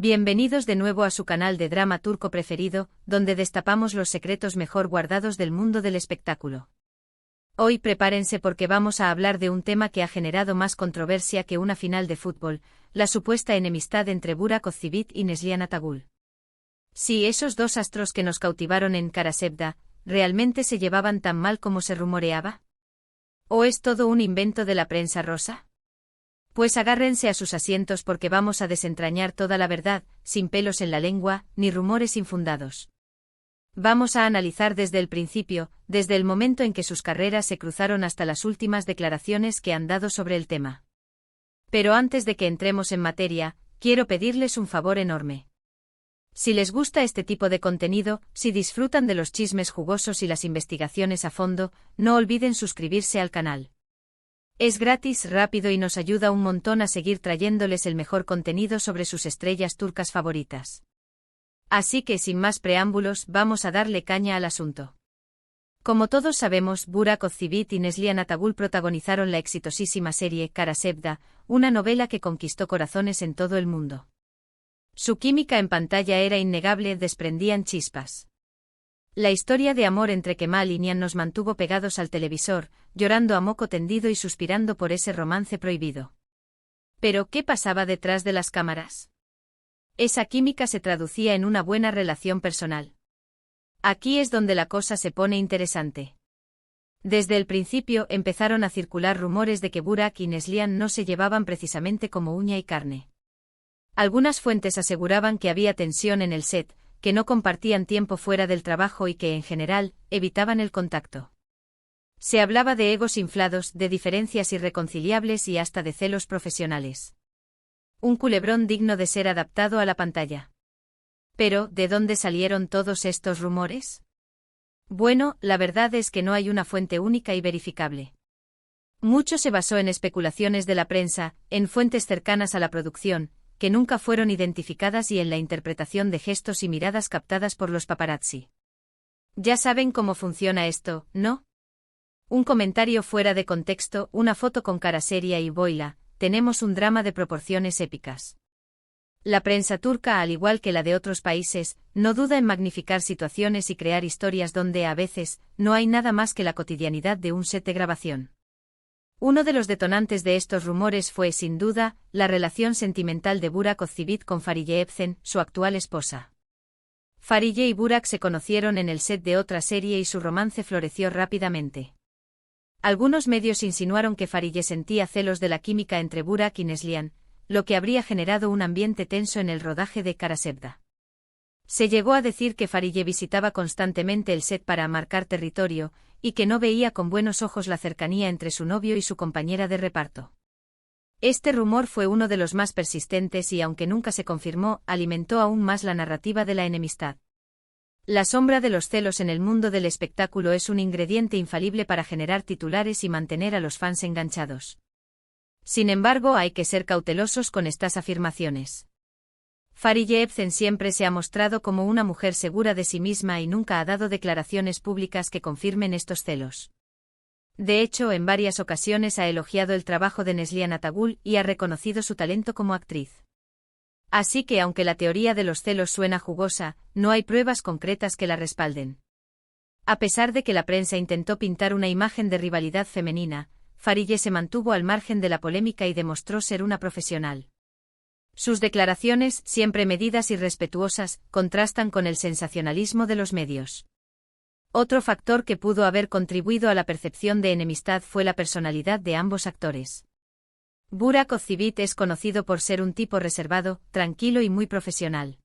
Bienvenidos de nuevo a su canal de drama turco preferido, donde destapamos los secretos mejor guardados del mundo del espectáculo. Hoy prepárense porque vamos a hablar de un tema que ha generado más controversia que una final de fútbol, la supuesta enemistad entre Burak Özçivit y Neslihan Atagül. Si esos dos astros que nos cautivaron en Karasevda, ¿realmente se llevaban tan mal como se rumoreaba? ¿O es todo un invento de la prensa rosa? Pues agárrense a sus asientos porque vamos a desentrañar toda la verdad, sin pelos en la lengua, ni rumores infundados. Vamos a analizar desde el principio, desde el momento en que sus carreras se cruzaron hasta las últimas declaraciones que han dado sobre el tema. Pero antes de que entremos en materia, quiero pedirles un favor enorme. Si les gusta este tipo de contenido, si disfrutan de los chismes jugosos y las investigaciones a fondo, no olviden suscribirse al canal. Es gratis, rápido y nos ayuda un montón a seguir trayéndoles el mejor contenido sobre sus estrellas turcas favoritas. Así que sin más preámbulos, vamos a darle caña al asunto. Como todos sabemos, Burak Özçivit y Neslihan Atagül protagonizaron la exitosísima serie Karasevda, una novela que conquistó corazones en todo el mundo. Su química en pantalla era innegable, desprendían chispas. La historia de amor entre Kemal y Nihan nos mantuvo pegados al televisor, llorando a moco tendido y suspirando por ese romance prohibido. Pero, ¿qué pasaba detrás de las cámaras? Esa química se traducía en una buena relación personal. Aquí es donde la cosa se pone interesante. Desde el principio empezaron a circular rumores de que Burak y Neslihan no se llevaban precisamente como uña y carne. Algunas fuentes aseguraban que había tensión en el set, que no compartían tiempo fuera del trabajo y que, en general, evitaban el contacto. Se hablaba de egos inflados, de diferencias irreconciliables y hasta de celos profesionales. Un culebrón digno de ser adaptado a la pantalla. Pero, ¿de dónde salieron todos estos rumores? Bueno, la verdad es que no hay una fuente única y verificable. Mucho se basó en especulaciones de la prensa, en fuentes cercanas a la producción, que nunca fueron identificadas y en la interpretación de gestos y miradas captadas por los paparazzi. Ya saben cómo funciona esto, ¿no? Un comentario fuera de contexto, una foto con cara seria y boila, tenemos un drama de proporciones épicas. La prensa turca, al igual que la de otros países, no duda en magnificar situaciones y crear historias donde, a veces, no hay nada más que la cotidianidad de un set de grabación. Uno de los detonantes de estos rumores fue, sin duda, la relación sentimental de Burak Özçivit con Fariye Evcen, su actual esposa. Fariye y Burak se conocieron en el set de otra serie y su romance floreció rápidamente. Algunos medios insinuaron que Fariye sentía celos de la química entre Burak y Neslihan, lo que habría generado un ambiente tenso en el rodaje de Karasevda. Se llegó a decir que Fariye visitaba constantemente el set para marcar territorio, y que no veía con buenos ojos la cercanía entre su novio y su compañera de reparto. Este rumor fue uno de los más persistentes y, aunque nunca se confirmó, alimentó aún más la narrativa de la enemistad. La sombra de los celos en el mundo del espectáculo es un ingrediente infalible para generar titulares y mantener a los fans enganchados. Sin embargo, hay que ser cautelosos con estas afirmaciones. Fariye Evcen siempre se ha mostrado como una mujer segura de sí misma y nunca ha dado declaraciones públicas que confirmen estos celos. De hecho, en varias ocasiones ha elogiado el trabajo de Neslihan Atagül y ha reconocido su talento como actriz. Así que, aunque la teoría de los celos suena jugosa, no hay pruebas concretas que la respalden. A pesar de que la prensa intentó pintar una imagen de rivalidad femenina, Fariye se mantuvo al margen de la polémica y demostró ser una profesional. Sus declaraciones, siempre medidas y respetuosas, contrastan con el sensacionalismo de los medios. Otro factor que pudo haber contribuido a la percepción de enemistad fue la personalidad de ambos actores. Burak Özçivit es conocido por ser un tipo reservado, tranquilo y muy profesional.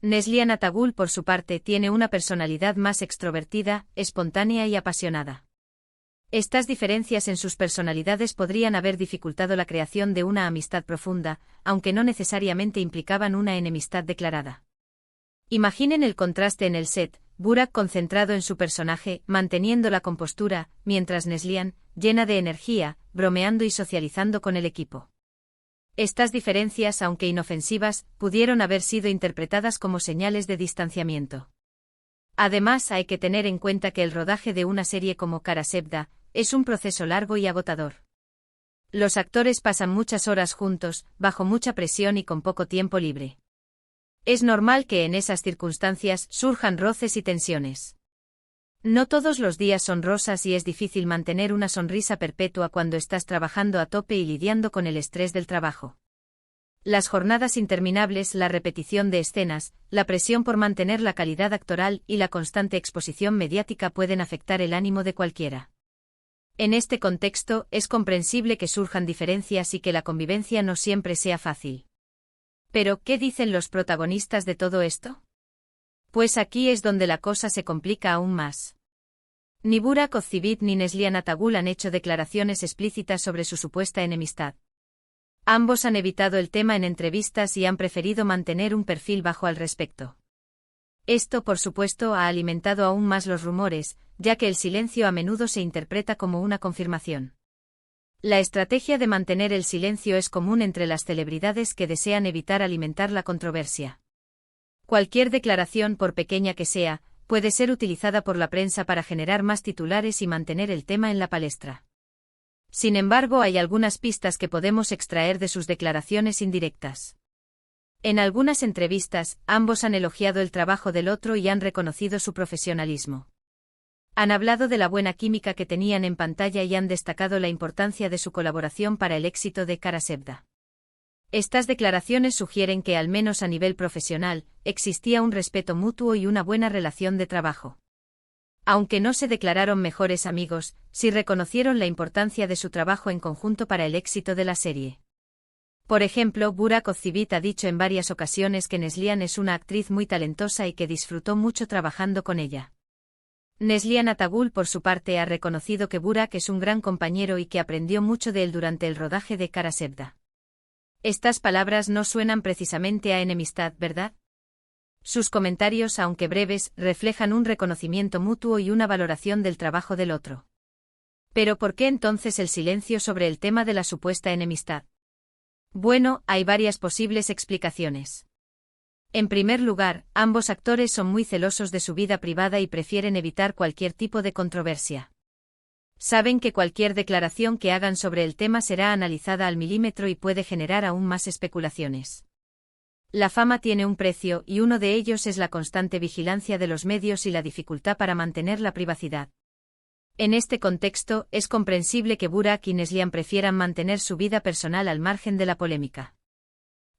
Neslihan Atagül, por su parte, tiene una personalidad más extrovertida, espontánea y apasionada. Estas diferencias en sus personalidades podrían haber dificultado la creación de una amistad profunda, aunque no necesariamente implicaban una enemistad declarada. Imaginen el contraste en el set, Burak concentrado en su personaje, manteniendo la compostura, mientras Neslihan, llena de energía, bromeando y socializando con el equipo. Estas diferencias, aunque inofensivas, pudieron haber sido interpretadas como señales de distanciamiento. Además, hay que tener en cuenta que el rodaje de una serie como Karasevda es un proceso largo y agotador. Los actores pasan muchas horas juntos, bajo mucha presión y con poco tiempo libre. Es normal que en esas circunstancias surjan roces y tensiones. No todos los días son rosas y es difícil mantener una sonrisa perpetua cuando estás trabajando a tope y lidiando con el estrés del trabajo. Las jornadas interminables, la repetición de escenas, la presión por mantener la calidad actoral y la constante exposición mediática pueden afectar el ánimo de cualquiera. En este contexto, es comprensible que surjan diferencias y que la convivencia no siempre sea fácil. Pero, ¿qué dicen los protagonistas de todo esto? Pues aquí es donde la cosa se complica aún más. Ni Burak Özçivit ni Neslihan Atagul han hecho declaraciones explícitas sobre su supuesta enemistad. Ambos han evitado el tema en entrevistas y han preferido mantener un perfil bajo al respecto. Esto, por supuesto, ha alimentado aún más los rumores, ya que el silencio a menudo se interpreta como una confirmación. La estrategia de mantener el silencio es común entre las celebridades que desean evitar alimentar la controversia. Cualquier declaración, por pequeña que sea, puede ser utilizada por la prensa para generar más titulares y mantener el tema en la palestra. Sin embargo, hay algunas pistas que podemos extraer de sus declaraciones indirectas. En algunas entrevistas, ambos han elogiado el trabajo del otro y han reconocido su profesionalismo. Han hablado de la buena química que tenían en pantalla y han destacado la importancia de su colaboración para el éxito de Kara Sevda. Estas declaraciones sugieren que, al menos a nivel profesional, existía un respeto mutuo y una buena relación de trabajo. Aunque no se declararon mejores amigos, sí reconocieron la importancia de su trabajo en conjunto para el éxito de la serie. Por ejemplo, Burak Özçivit ha dicho en varias ocasiones que Neslihan es una actriz muy talentosa y que disfrutó mucho trabajando con ella. Neslihan Atagul, por su parte, ha reconocido que Burak es un gran compañero y que aprendió mucho de él durante el rodaje de Kara Sevda. Estas palabras no suenan precisamente a enemistad, ¿verdad? Sus comentarios, aunque breves, reflejan un reconocimiento mutuo y una valoración del trabajo del otro. Pero ¿por qué entonces el silencio sobre el tema de la supuesta enemistad? Bueno, hay varias posibles explicaciones. En primer lugar, ambos actores son muy celosos de su vida privada y prefieren evitar cualquier tipo de controversia. Saben que cualquier declaración que hagan sobre el tema será analizada al milímetro y puede generar aún más especulaciones. La fama tiene un precio y uno de ellos es la constante vigilancia de los medios y la dificultad para mantener la privacidad. En este contexto, es comprensible que Burak y Neslihan prefieran mantener su vida personal al margen de la polémica.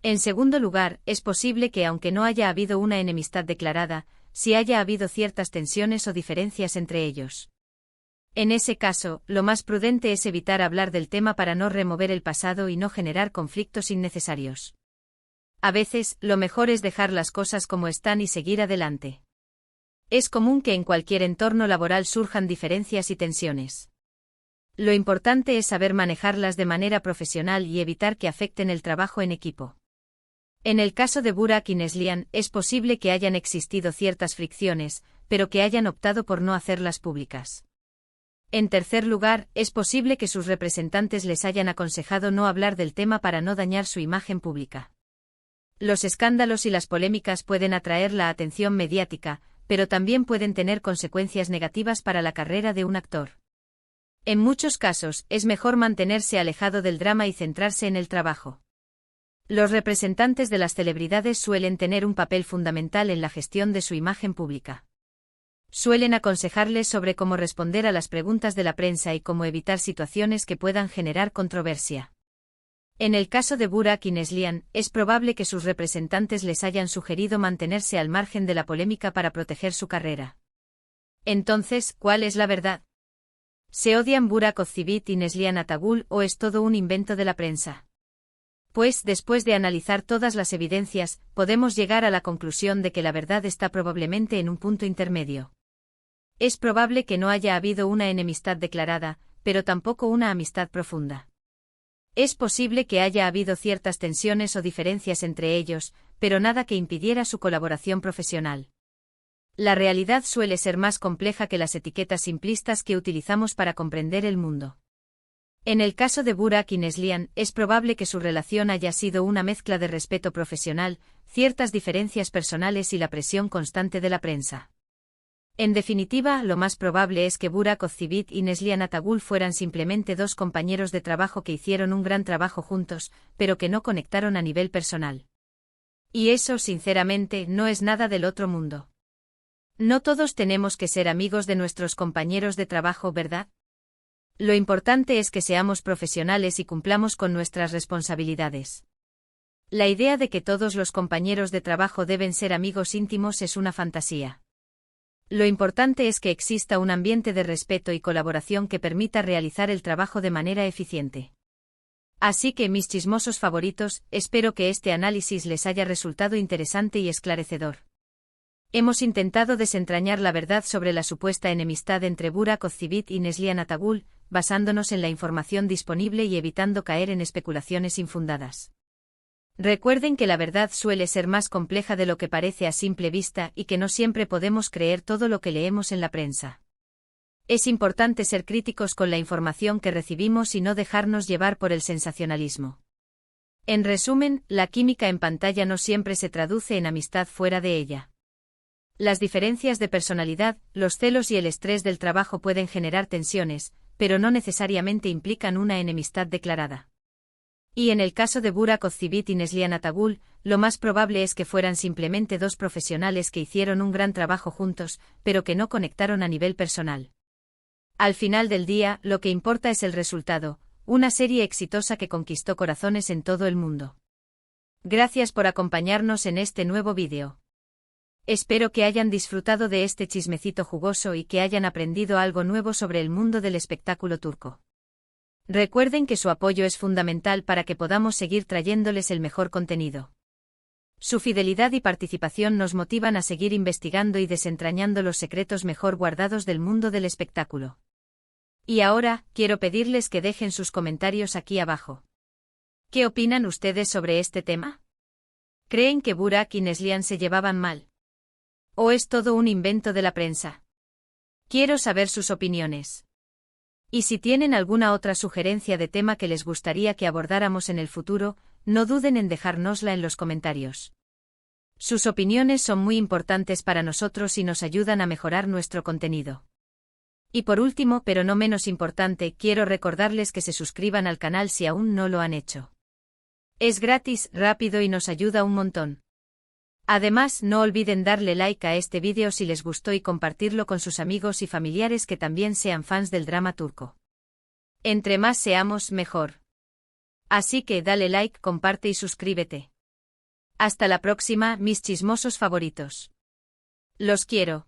En segundo lugar, es posible que, aunque no haya habido una enemistad declarada, sí haya habido ciertas tensiones o diferencias entre ellos. En ese caso, lo más prudente es evitar hablar del tema para no remover el pasado y no generar conflictos innecesarios. A veces, lo mejor es dejar las cosas como están y seguir adelante. Es común que en cualquier entorno laboral surjan diferencias y tensiones. Lo importante es saber manejarlas de manera profesional y evitar que afecten el trabajo en equipo. En el caso de Burak y Neslihan, es posible que hayan existido ciertas fricciones, pero que hayan optado por no hacerlas públicas. En tercer lugar, es posible que sus representantes les hayan aconsejado no hablar del tema para no dañar su imagen pública. Los escándalos y las polémicas pueden atraer la atención mediática, pero también pueden tener consecuencias negativas para la carrera de un actor. En muchos casos, es mejor mantenerse alejado del drama y centrarse en el trabajo. Los representantes de las celebridades suelen tener un papel fundamental en la gestión de su imagen pública. Suelen aconsejarles sobre cómo responder a las preguntas de la prensa y cómo evitar situaciones que puedan generar controversia. En el caso de Burak y Neslihan, es probable que sus representantes les hayan sugerido mantenerse al margen de la polémica para proteger su carrera. Entonces, ¿cuál es la verdad? ¿Se odian Burak Özçivit y Neslihan Atagul o es todo un invento de la prensa? Pues, después de analizar todas las evidencias, podemos llegar a la conclusión de que la verdad está probablemente en un punto intermedio. Es probable que no haya habido una enemistad declarada, pero tampoco una amistad profunda. Es posible que haya habido ciertas tensiones o diferencias entre ellos, pero nada que impidiera su colaboración profesional. La realidad suele ser más compleja que las etiquetas simplistas que utilizamos para comprender el mundo. En el caso de Burak y Neslihan, es probable que su relación haya sido una mezcla de respeto profesional, ciertas diferencias personales y la presión constante de la prensa. En definitiva, lo más probable es que Burak Özçivit y Neslihan Atagul fueran simplemente dos compañeros de trabajo que hicieron un gran trabajo juntos, pero que no conectaron a nivel personal. Y eso, sinceramente, no es nada del otro mundo. No todos tenemos que ser amigos de nuestros compañeros de trabajo, ¿verdad? Lo importante es que seamos profesionales y cumplamos con nuestras responsabilidades. La idea de que todos los compañeros de trabajo deben ser amigos íntimos es una fantasía. Lo importante es que exista un ambiente de respeto y colaboración que permita realizar el trabajo de manera eficiente. Así que, mis chismosos favoritos, espero que este análisis les haya resultado interesante y esclarecedor. Hemos intentado desentrañar la verdad sobre la supuesta enemistad entre Burak Ozceğit y Neslihan Atagül, basándonos en la información disponible y evitando caer en especulaciones infundadas. Recuerden que la verdad suele ser más compleja de lo que parece a simple vista y que no siempre podemos creer todo lo que leemos en la prensa. Es importante ser críticos con la información que recibimos y no dejarnos llevar por el sensacionalismo. En resumen, la química en pantalla no siempre se traduce en amistad fuera de ella. Las diferencias de personalidad, los celos y el estrés del trabajo pueden generar tensiones, pero no necesariamente implican una enemistad declarada. Y en el caso de Burak Ozceğit y Neslihan Atagül, lo más probable es que fueran simplemente dos profesionales que hicieron un gran trabajo juntos, pero que no conectaron a nivel personal. Al final del día, lo que importa es el resultado, una serie exitosa que conquistó corazones en todo el mundo. Gracias por acompañarnos en este nuevo vídeo. Espero que hayan disfrutado de este chismecito jugoso y que hayan aprendido algo nuevo sobre el mundo del espectáculo turco. Recuerden que su apoyo es fundamental para que podamos seguir trayéndoles el mejor contenido. Su fidelidad y participación nos motivan a seguir investigando y desentrañando los secretos mejor guardados del mundo del espectáculo. Y ahora, quiero pedirles que dejen sus comentarios aquí abajo. ¿Qué opinan ustedes sobre este tema? ¿Creen que Burak y Neslihan se llevaban mal? ¿O es todo un invento de la prensa? Quiero saber sus opiniones. Y si tienen alguna otra sugerencia de tema que les gustaría que abordáramos en el futuro, no duden en dejárnosla en los comentarios. Sus opiniones son muy importantes para nosotros y nos ayudan a mejorar nuestro contenido. Y por último, pero no menos importante, quiero recordarles que se suscriban al canal si aún no lo han hecho. Es gratis, rápido y nos ayuda un montón. Además, no olviden darle like a este vídeo si les gustó y compartirlo con sus amigos y familiares que también sean fans del drama turco. Entre más seamos, mejor. Así que dale like, comparte y suscríbete. Hasta la próxima, mis chismosos favoritos. Los quiero.